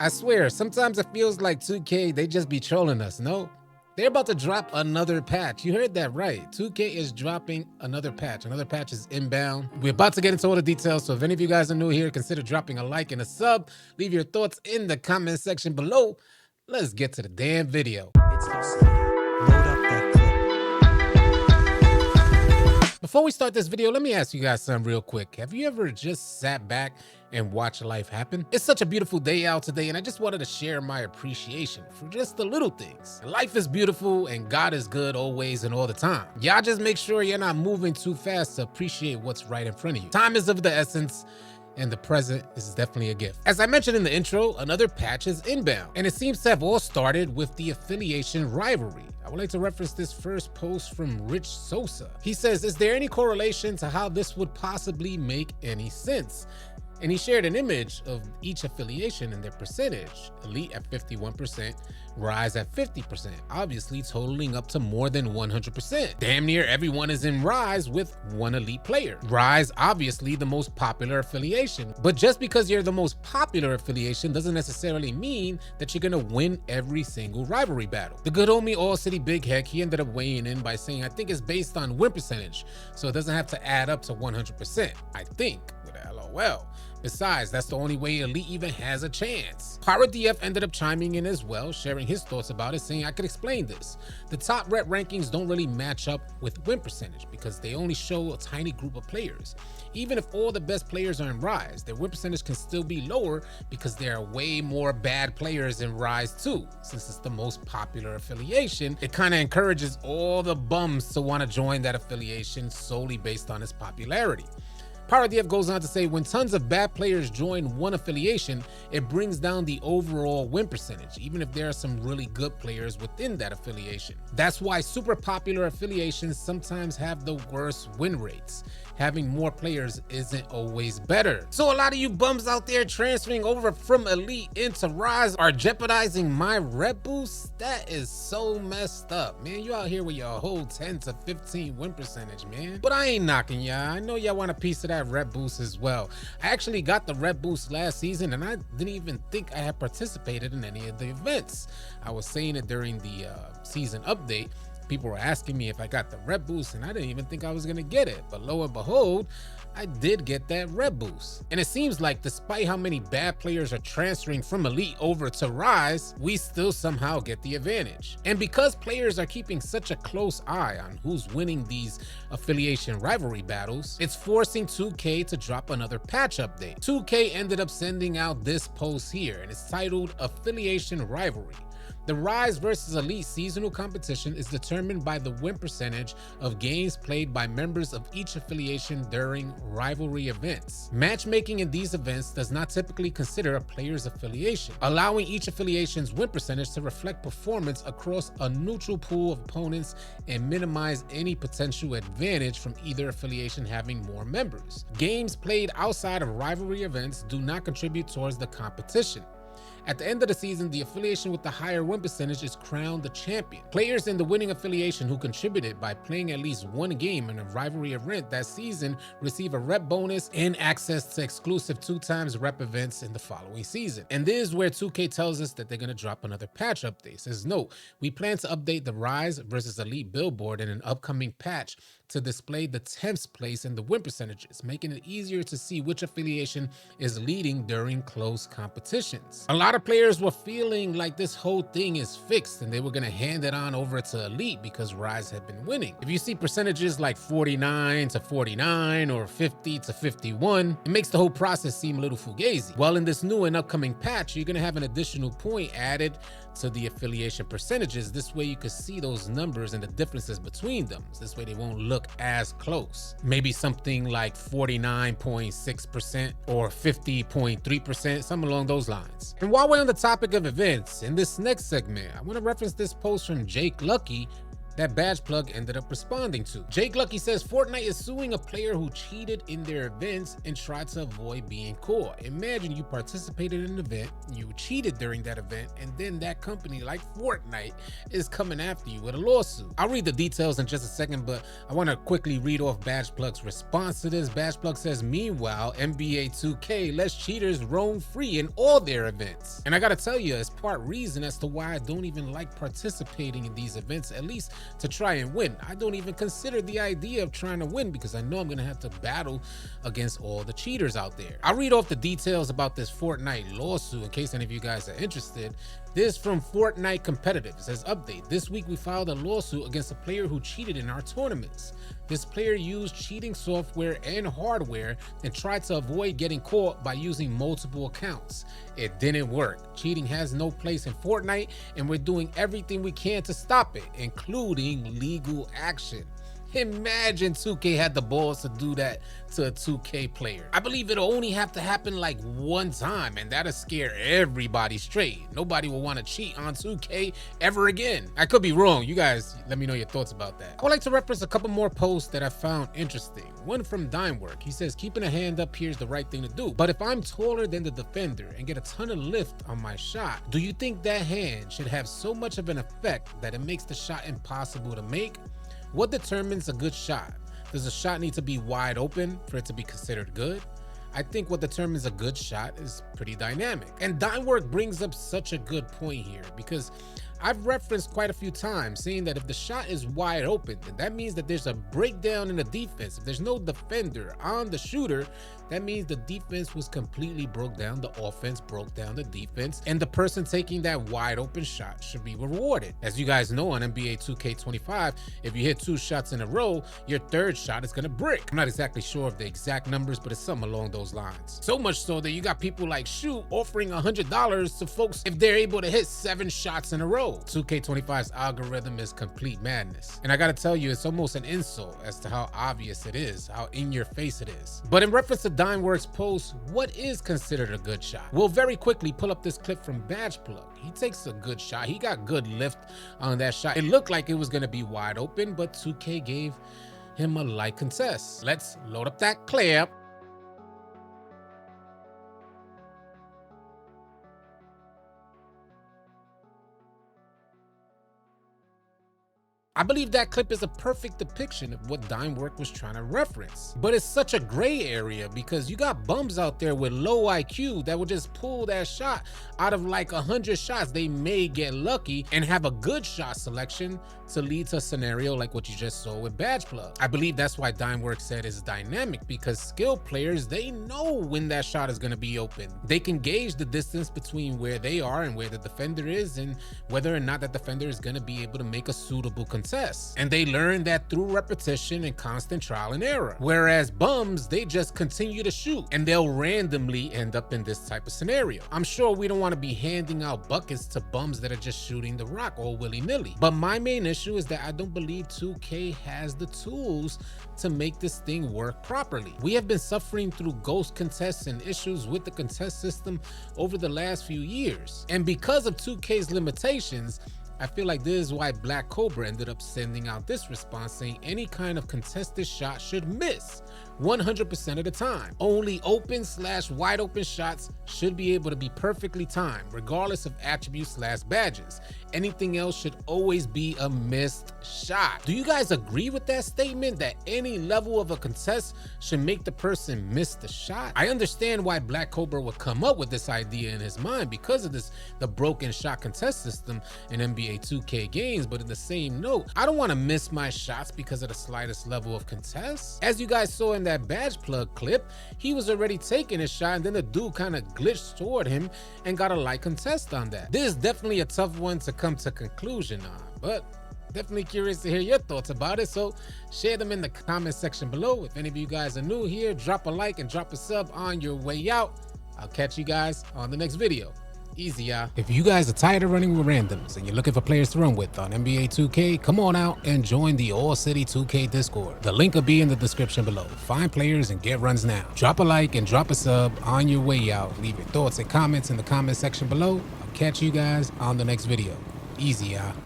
I swear, sometimes it feels like 2K, they just be trolling us, no? They're about to drop another patch. You heard that right. 2K is dropping another patch. Another patch is inbound. We're about to get into all the details, so if any of you guys are new here, consider dropping a like and a sub. Leave your thoughts in the comment section below. Let's get to the damn video. It's AllCity. Load up that clip. Before we start this video, let me ask you guys something real quick. Have you ever just sat back and watched life happen? It's such a beautiful day out today, and I just wanted to share my appreciation for just the little things. Life is beautiful, and God is good always and all the time. Y'all just make sure you're not moving too fast to appreciate what's right in front of you. Time is of the essence, and the present is definitely a gift. As I mentioned in the intro, another patch is inbound, and it seems to have all started with the affiliation rivalry. I would like to reference this first post from Rich Sosa. He says, is there any correlation to how this would possibly make any sense? And he shared an image of each affiliation and their percentage. Elite at 51%, Rise at 50%, obviously totaling up to more than 100%. Damn near everyone is in Rise with one elite player. Rise, obviously the most popular affiliation. But just because you're the most popular affiliation doesn't necessarily mean that you're gonna win every single rivalry battle. The good homie AllCity Big Heck, he ended up weighing in by saying, I think it's based on win percentage, so it doesn't have to add up to 100%. I think, with a LOL. Besides, that's the only way Elite even has a chance. PyroDF ended up chiming in as well, sharing his thoughts about it, saying, I could explain this. The top rep rankings don't really match up with win percentage because they only show a tiny group of players. Even if all the best players are in Rise, their win percentage can still be lower because there are way more bad players in Rise too. Since it's the most popular affiliation, it kind of encourages all the bums to want to join that affiliation solely based on its popularity. PyroDF goes on to say, when tons of bad players join one affiliation, it brings down the overall win percentage, even if there are some really good players within that affiliation. That's why super popular affiliations sometimes have the worst win rates. Having more players isn't always better. So a lot of you bums out there transferring over from Elite into Rise are jeopardizing my rep boost? That is so messed up, man. You out here with your whole 10 to 15 win percentage, man. But I ain't knocking y'all. I know y'all want a piece of that rep boost as well. I actually got the rep boost last season, and I didn't even think I had participated in any of the events. I was saying it during the season update. People were asking me if I got the rep boost, and I didn't even think I was gonna get it. But lo and behold, I did get that rep boost. And it seems like despite how many bad players are transferring from Elite over to Rise, we still somehow get the advantage. And because players are keeping such a close eye on who's winning these affiliation rivalry battles, it's forcing 2K to drop another patch update. 2K ended up sending out this post here, and it's titled Affiliation Rivalry. The Rise versus Elite seasonal competition is determined by the win percentage of games played by members of each affiliation during rivalry events. Matchmaking in these events does not typically consider a player's affiliation, allowing each affiliation's win percentage to reflect performance across a neutral pool of opponents and minimize any potential advantage from either affiliation having more members. Games played outside of rivalry events do not contribute towards the competition. At the end of the season, the affiliation with the higher win percentage is crowned the champion. Players in the winning affiliation who contributed by playing at least one game in a rivalry event that season receive a rep bonus and access to exclusive 2x rep events in the following season. And this is where 2K tells us that they're going to drop another patch update. It says, note, we plan to update the Rise versus Elite billboard in an upcoming patch to display the 10th place in the win percentages, making it easier to see which affiliation is leading during close competitions. A lot of players were feeling like this whole thing is fixed and they were going to hand it on over to Elite because Rise had been winning. If you see percentages like 49 to 49 or 50 to 51, it makes the whole process seem a little fugazi. Well, in this new and upcoming patch, you're going to have an additional point added to the affiliation percentages. This way you can see those numbers and the differences between them. This way they won't look as close. Maybe something like 49.6% or 50.3%, something along those lines. And while we're on the topic of events, in this next segment, I want to reference this post from Jake Lucky that Badge Plug ended up responding to. Jake Lucky says Fortnite is suing a player who cheated in their events and tried to avoid being caught. Imagine you participated in an event, you cheated during that event, and then that company like Fortnite is coming after you with a lawsuit. I'll read the details in just a second, but I want to quickly read off Badge Plug's response to this. Badge Plug says, meanwhile, NBA 2K lets cheaters roam free in all their events. And I gotta tell you, it's part reason as to why I don't even like participating in these events, at least to try and win. I don't even consider the idea of trying to win because I know I'm gonna have to battle against all the cheaters out there. I'll read off the details about this Fortnite lawsuit in case any of you guys are interested. This from Fortnite Competitive. It says, update. This week we filed a lawsuit against a player who cheated in our tournaments. This player used cheating software and hardware and tried to avoid getting caught by using multiple accounts. It didn't work. Cheating has no place in Fortnite, and we're doing everything we can to stop it, including legal action. Imagine 2K had the balls to do that to a 2K player. I believe it'll only have to happen like one time, and that'll scare everybody straight. Nobody will want to cheat on 2K ever again. I could be wrong. You guys, let me know your thoughts about that. I would like to reference a couple more posts that I found interesting. One from Dimework. He says, keeping a hand up here is the right thing to do. But if I'm taller than the defender and get a ton of lift on my shot, do you think that hand should have so much of an effect that it makes the shot impossible to make? What determines a good shot? Does a shot need to be wide open for it to be considered good? I think what determines a good shot is pretty dynamic. And Dimework brings up such a good point here because I've referenced quite a few times saying that if the shot is wide open, then that means that there's a breakdown in the defense. If there's no defender on the shooter, that means the defense was completely broke down. The offense broke down the defense, and the person taking that wide open shot should be rewarded. As you guys know, on NBA 2K25, if you hit 2 shots in a row, your third shot is gonna brick. I'm not exactly sure of the exact numbers, but it's something along those lines. So much so that you got people like Shoot offering $100 to folks if they're able to hit 7 shots in a row. 2K25's algorithm is complete madness. And I gotta tell you, it's almost an insult as to how obvious it is, how in your face it is. But in reference to Dimeworks' post, what is considered a good shot? We'll very quickly pull up this clip from Badge Plug. He takes a good shot. He got good lift on that shot. It looked like it was gonna be wide open, but 2K gave him a light contest. Let's load up that clip. I believe that clip is a perfect depiction of what Dimework was trying to reference. But it's such a gray area because you got bums out there with low IQ that will just pull that shot out of like 100 shots. They may get lucky and have a good shot selection to lead to a scenario like what you just saw with Badge Plug. I believe that's why Dimework said it's dynamic, because skilled players, they know when that shot is going to be open. They can gauge the distance between where they are and where the defender is, and whether or not that defender is going to be able to make a suitable contest. And they learn that through repetition and constant trial and error. Whereas bums, they just continue to shoot and they'll randomly end up in this type of scenario. I'm sure we don't want to be handing out buckets to bums that are just shooting the rock all willy-nilly. But my main issue is that I don't believe 2K has the tools to make this thing work properly. We have been suffering through ghost contests and issues with the contest system over the last few years. And because of 2K's limitations, I feel like this is why Black Cobra ended up sending out this response saying any kind of contested shot should miss 100% of the time. Only open/wide open shots should be able to be perfectly timed, regardless of attributes/badges. Anything else should always be a missed shot. Do you guys agree with that statement, that any level of a contest should make the person miss the shot? I understand why Black Cobra would come up with this idea in his mind because of the broken shot contest system in NBA 2K games, but in the same note, I don't want to miss my shots because of the slightest level of contest. As you guys saw in that Badge Plug clip, he was already taking a shot and then the dude kind of glitched toward him and got a light contest on that. This is definitely a tough one to come to conclusion on, but definitely curious to hear your thoughts about it, so share them in the comment section below. If any of you guys are new here, drop a like and drop a sub on your way out. I'll catch you guys on the next video. Easy, y'all. If you guys are tired of running with randoms and you're looking for players to run with on NBA 2K, come on out and join the AllCity 2K Discord. The link will be in the description below. Find players and get runs now. Drop a like and drop a sub on your way out. Leave your thoughts and comments in the comment section below. I'll catch you guys on the next video. Easy, y'all.